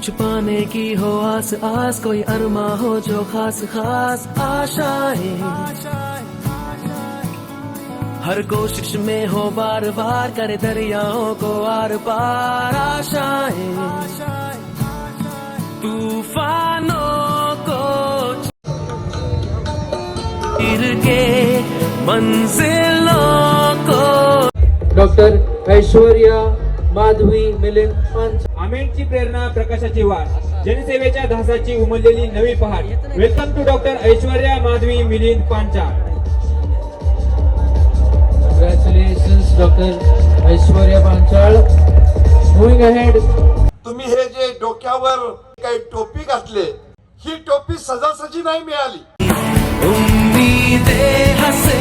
कुछ पाने की हो आस आस, कोई अरमा हो जो खास खास आशाएं, हर कोशिश में हो बार बार, करे दरियाओं को आर पार आशाएं, तूफानों को चीर के मंजिलों को। डॉक्टर ऐश्वर्या माधवी मिलिंद पांचाळ। आमेनची प्रेरणा, प्रकाशाची वाट, जनसेवेच्या ध्यासाची उमललेली नवी पहाट। Welcome to doctor Aishwarya Madhavi Milind Panchal. Congratulations doctor Aishwarya Panchal. Moving ahead, तुम्ही हे जे डोक्यावर काही टोपी घातले, ही टोपी सजासजी नाही मिळाली। उम्मीदें हसे